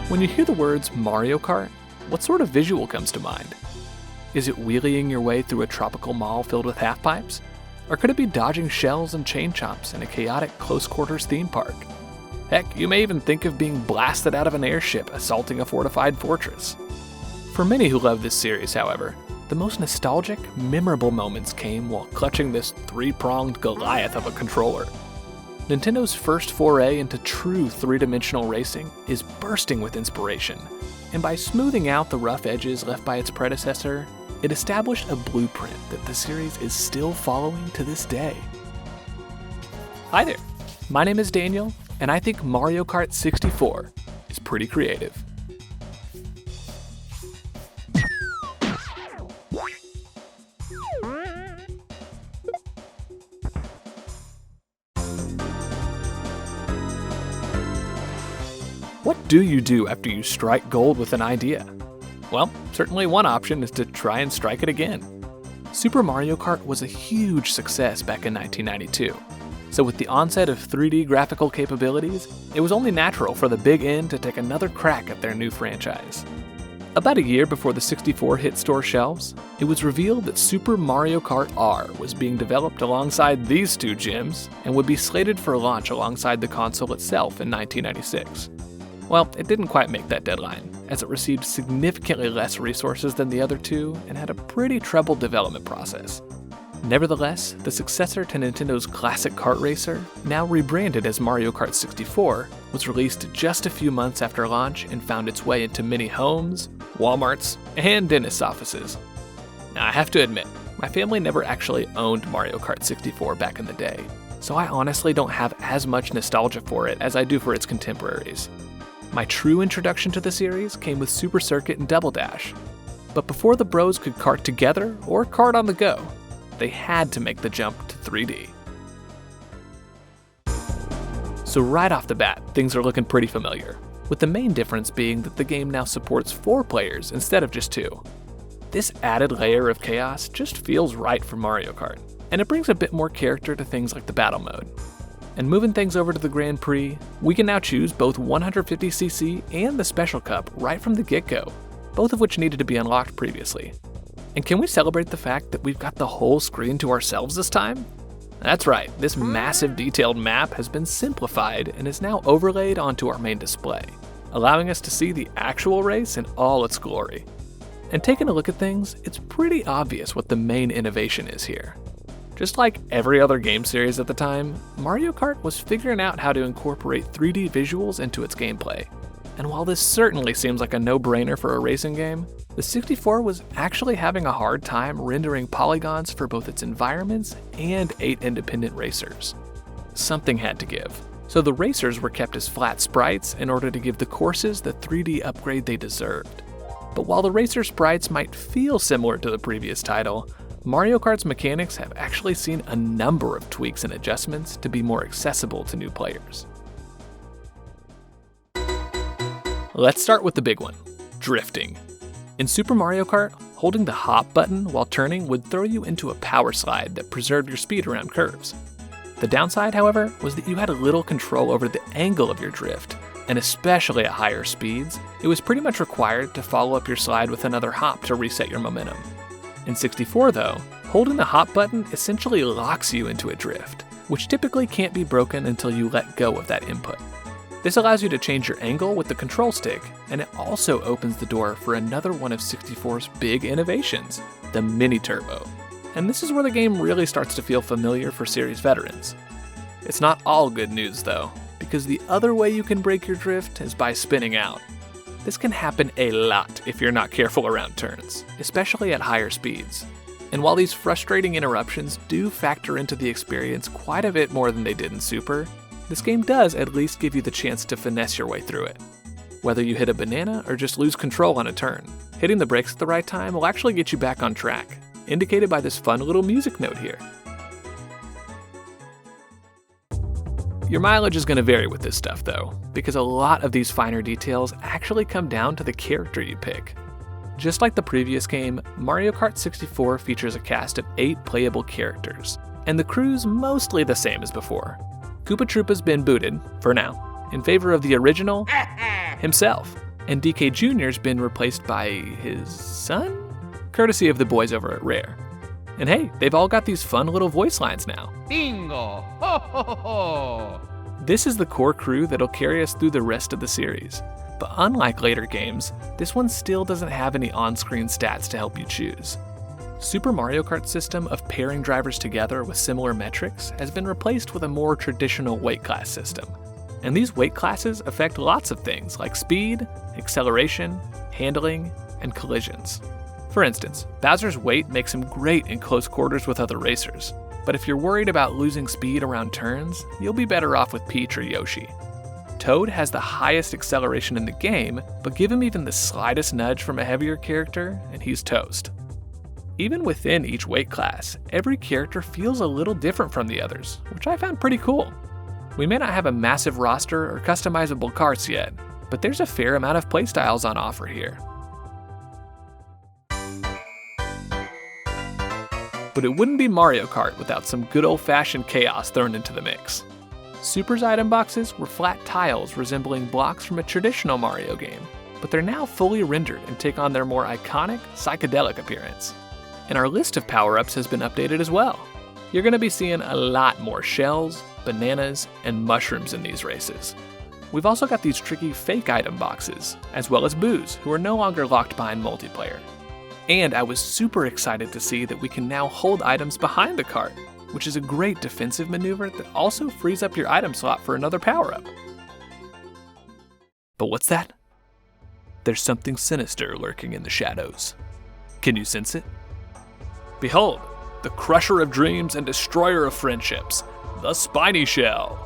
When you hear the words Mario Kart, what sort of visual comes to mind? Is it wheeling your way through a tropical mall filled with half-pipes? Or could it be dodging shells and chain chomps in a chaotic close-quarters theme park? Heck, you may even think of being blasted out of an airship assaulting a fortified fortress. For many who love this series, however, the most nostalgic, memorable moments came while clutching this three-pronged Goliath of a controller. Nintendo's first foray into true three-dimensional racing is bursting with inspiration, and by smoothing out the rough edges left by its predecessor, it established a blueprint that the series is still following to this day. Hi there, my name is Daniel, and I think Mario Kart 64 is pretty creative. What do you do after you strike gold with an idea? Well, certainly one option is to try and strike it again. Super Mario Kart was a huge success back in 1992, so with the onset of 3D graphical capabilities, it was only natural for the Big N to take another crack at their new franchise. About a year before the 64 hit store shelves, it was revealed that Super Mario Kart R was being developed alongside these two gems and would be slated for launch alongside the console itself in 1996. Well, it didn't quite make that deadline, as it received significantly less resources than the other two and had a pretty troubled development process. Nevertheless, the successor to Nintendo's classic kart racer, now rebranded as Mario Kart 64, was released just a few months after launch and found its way into many homes, Walmarts, and dentist offices. Now, I have to admit, my family never actually owned Mario Kart 64 back in the day, so I honestly don't have as much nostalgia for it as I do for its contemporaries. My true introduction to the series came with Super Circuit and Double Dash, but before the bros could kart together or kart on the go, they had to make the jump to 3D. So right off the bat, things are looking pretty familiar, with the main difference being that the game now supports 4 players instead of just 2. This added layer of chaos just feels right for Mario Kart, and it brings a bit more character to things like the battle mode. And moving things over to the Grand Prix, we can now choose both 150cc and the Special Cup right from the get-go, both of which needed to be unlocked previously. And can we celebrate the fact that we've got the whole screen to ourselves this time? That's right, this massive detailed map has been simplified and is now overlaid onto our main display, allowing us to see the actual race in all its glory. And taking a look at things, it's pretty obvious what the main innovation is here. Just like every other game series at the time, Mario Kart was figuring out how to incorporate 3D visuals into its gameplay. And while this certainly seems like a no-brainer for a racing game, the 64 was actually having a hard time rendering polygons for both its environments and 8 independent racers. Something had to give, so the racers were kept as flat sprites in order to give the courses the 3D upgrade they deserved. But while the racer sprites might feel similar to the previous title, Mario Kart's mechanics have actually seen a number of tweaks and adjustments to be more accessible to new players. Let's start with the big one, drifting. In Super Mario Kart, holding the hop button while turning would throw you into a power slide that preserved your speed around curves. The downside, however, was that you had little control over the angle of your drift, and especially at higher speeds, it was pretty much required to follow up your slide with another hop to reset your momentum. In 64 though, holding the hop button essentially locks you into a drift, which typically can't be broken until you let go of that input. This allows you to change your angle with the control stick, and it also opens the door for another one of 64's big innovations, the Mini Turbo. And this is where the game really starts to feel familiar for series veterans. It's not all good news though, because the other way you can break your drift is by spinning out. This can happen a lot if you're not careful around turns, especially at higher speeds. And while these frustrating interruptions do factor into the experience quite a bit more than they did in Super, this game does at least give you the chance to finesse your way through it. Whether you hit a banana or just lose control on a turn, hitting the brakes at the right time will actually get you back on track, indicated by this fun little music note here. Your mileage is going to vary with this stuff though, because a lot of these finer details actually come down to the character you pick. Just like the previous game, Mario Kart 64 features a cast of 8 playable characters, and the crew's mostly the same as before. Koopa Troopa's been booted, for now, in favor of the original himself. and DK Jr.'s been replaced by his son? Courtesy of the boys over at Rare. And hey, they've all got these fun little voice lines now. Bingo! Ho ho ho ho! This is the core crew that'll carry us through the rest of the series. But unlike later games, this one still doesn't have any on-screen stats to help you choose. Super Mario Kart's system of pairing drivers together with similar metrics has been replaced with a more traditional weight class system. And these weight classes affect lots of things like speed, acceleration, handling, and collisions. For instance, Bowser's weight makes him great in close quarters with other racers, but if you're worried about losing speed around turns, you'll be better off with Peach or Yoshi. Toad has the highest acceleration in the game, but give him even the slightest nudge from a heavier character, and he's toast. Even within each weight class, every character feels a little different from the others, which I found pretty cool. We may not have a massive roster or customizable carts yet, but there's a fair amount of playstyles on offer here. But it wouldn't be Mario Kart without some good old-fashioned chaos thrown into the mix. Super's item boxes were flat tiles resembling blocks from a traditional Mario game, but they're now fully rendered and take on their more iconic, psychedelic appearance. And our list of power-ups has been updated as well. You're going to be seeing a lot more shells, bananas, and mushrooms in these races. We've also got these tricky fake item boxes, as well as boos, who are no longer locked behind multiplayer. And I was super excited to see that we can now hold items behind the cart, which is a great defensive maneuver that also frees up your item slot for another power-up. But what's that? There's something sinister lurking in the shadows. Can you sense it? Behold, the crusher of dreams and destroyer of friendships, the Spiny Shell.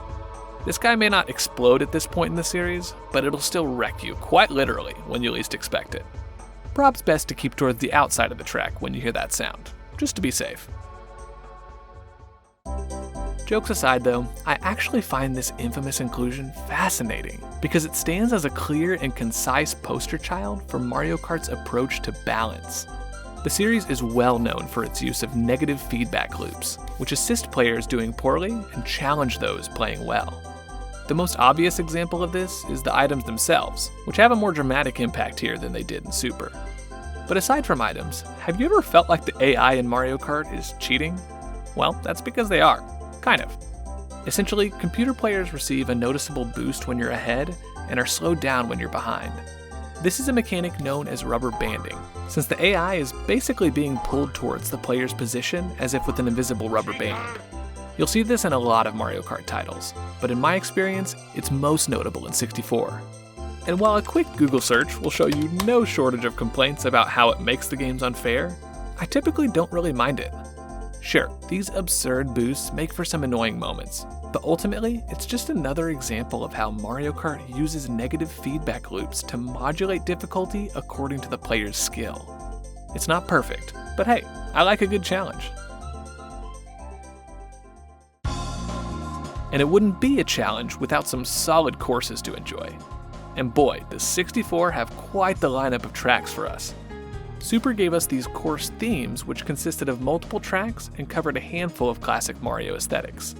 This guy may not explode at this point in the series, but it'll still wreck you, quite literally, when you least expect it. Prob's best to keep towards the outside of the track when you hear that sound, just to be safe. Jokes aside though, I actually find this infamous inclusion fascinating because it stands as a clear and concise poster child for Mario Kart's approach to balance. The series is well known for its use of negative feedback loops, which assist players doing poorly and challenge those playing well. The most obvious example of this is the items themselves, which have a more dramatic impact here than they did in Super. But aside from items, have you ever felt like the AI in Mario Kart is cheating? Well, that's because they are. Kind of. Essentially, computer players receive a noticeable boost when you're ahead and are slowed down when you're behind. This is a mechanic known as rubber banding, since the AI is basically being pulled towards the player's position as if with an invisible rubber band. You'll see this in a lot of Mario Kart titles, but in my experience, it's most notable in 64. And while a quick Google search will show you no shortage of complaints about how it makes the games unfair, I typically don't really mind it. Sure, these absurd boosts make for some annoying moments, but ultimately, it's just another example of how Mario Kart uses negative feedback loops to modulate difficulty according to the player's skill. It's not perfect, but hey, I like a good challenge. And it wouldn't be a challenge without some solid courses to enjoy. And boy, the 64 have quite the lineup of tracks for us. Super gave us these course themes which consisted of multiple tracks and covered a handful of classic Mario aesthetics.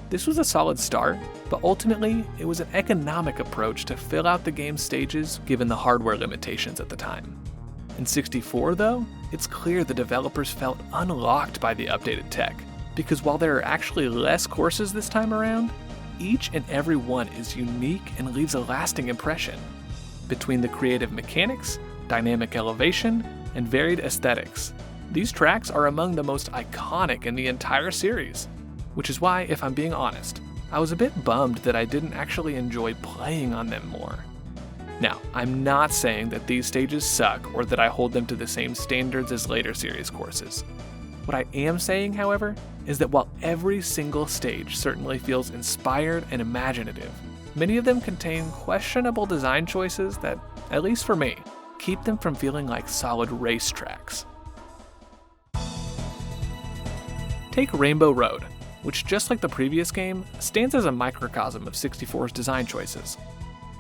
This was a solid start, but ultimately it was an economic approach to fill out the game's stages given the hardware limitations at the time. In 64 though, it's clear the developers felt unlocked by the updated tech, because while there are actually less courses this time around, each and every one is unique and leaves a lasting impression. Between the creative mechanics, dynamic elevation, and varied aesthetics, these tracks are among the most iconic in the entire series, which is why, if I'm being honest, I was a bit bummed that I didn't actually enjoy playing on them more. Now, I'm not saying that these stages suck or that I hold them to the same standards as later series courses. What I am saying, however, is that while every single stage certainly feels inspired and imaginative, many of them contain questionable design choices that, at least for me, keep them from feeling like solid race tracks. Take Rainbow Road, which just like the previous game, stands as a microcosm of 64's design choices.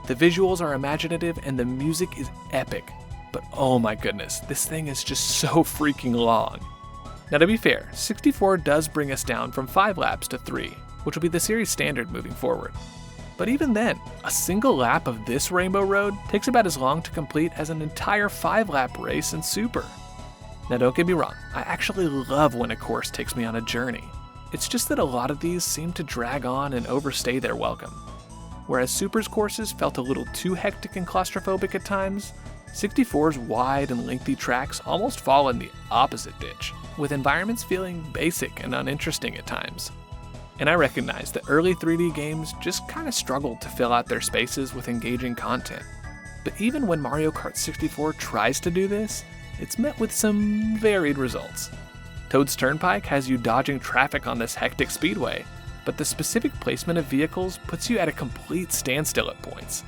The visuals are imaginative and the music is epic, but oh my goodness, this thing is just so freaking long. Now to be fair, 64 does bring us down from 5 laps to 3, which will be the series standard moving forward. But even then, a single lap of this Rainbow Road takes about as long to complete as an entire 5-lap race in Super. Now don't get me wrong, I actually love when a course takes me on a journey. It's just that a lot of these seem to drag on and overstay their welcome. Whereas Super's courses felt a little too hectic and claustrophobic at times, 64's wide and lengthy tracks almost fall in the opposite ditch, with environments feeling basic and uninteresting at times. And I recognize that early 3D games just kinda struggled to fill out their spaces with engaging content. But even when Mario Kart 64 tries to do this, it's met with some varied results. Toad's Turnpike has you dodging traffic on this hectic speedway, but the specific placement of vehicles puts you at a complete standstill at points.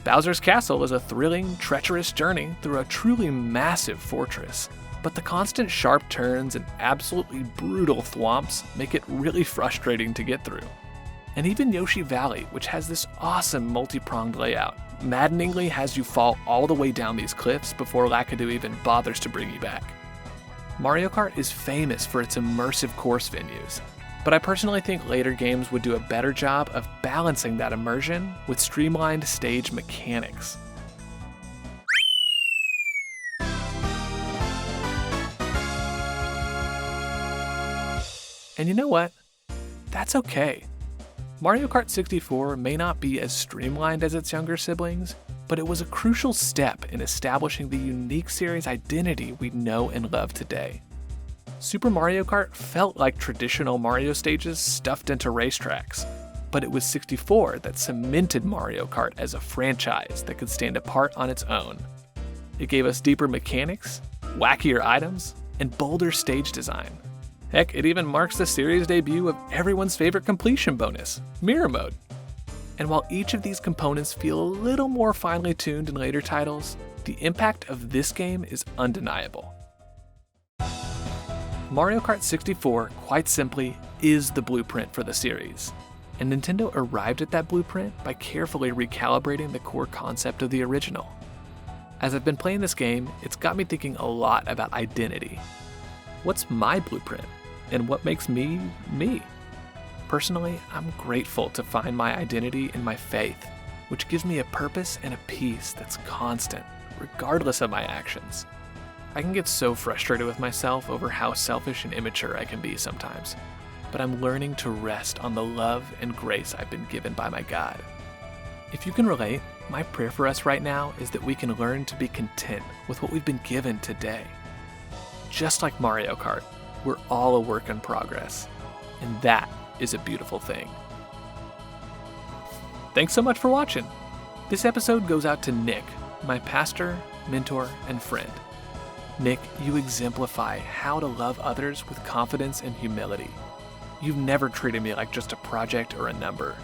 Bowser's Castle is a thrilling, treacherous journey through a truly massive fortress, but the constant sharp turns and absolutely brutal thwomps make it really frustrating to get through. And even Yoshi Valley, which has this awesome multi-pronged layout, maddeningly has you fall all the way down these cliffs before Lakitu even bothers to bring you back. Mario Kart is famous for its immersive course venues, but I personally think later games would do a better job of balancing that immersion with streamlined stage mechanics. And you know what? That's okay. Mario Kart 64 may not be as streamlined as its younger siblings, but it was a crucial step in establishing the unique series identity we know and love today. Super Mario Kart felt like traditional Mario stages stuffed into racetracks, but it was 64 that cemented Mario Kart as a franchise that could stand apart on its own. It gave us deeper mechanics, wackier items, and bolder stage design. Heck, it even marks the series debut of everyone's favorite completion bonus, Mirror Mode. And while each of these components feel a little more finely tuned in later titles, the impact of this game is undeniable. Mario Kart 64, quite simply, is the blueprint for the series, and Nintendo arrived at that blueprint by carefully recalibrating the core concept of the original. As I've been playing this game, it's got me thinking a lot about identity. What's my blueprint, and what makes me, me? Personally, I'm grateful to find my identity in my faith, which gives me a purpose and a peace that's constant, regardless of my actions. I can get so frustrated with myself over how selfish and immature I can be sometimes, but I'm learning to rest on the love and grace I've been given by my God. If you can relate, my prayer for us right now is that we can learn to be content with what we've been given today. Just like Mario Kart, we're all a work in progress, and that is a beautiful thing. Thanks so much for watching. This episode goes out to Nick, my pastor, mentor, and friend. Nick, you exemplify how to love others with confidence and humility. You've never treated me like just a project or a number,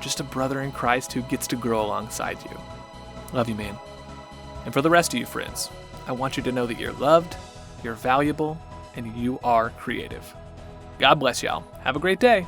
just a brother in Christ who gets to grow alongside you. Love you, man. And for the rest of you friends, I want you to know that you're loved, you're valuable, and you are creative. God bless y'all. Have a great day.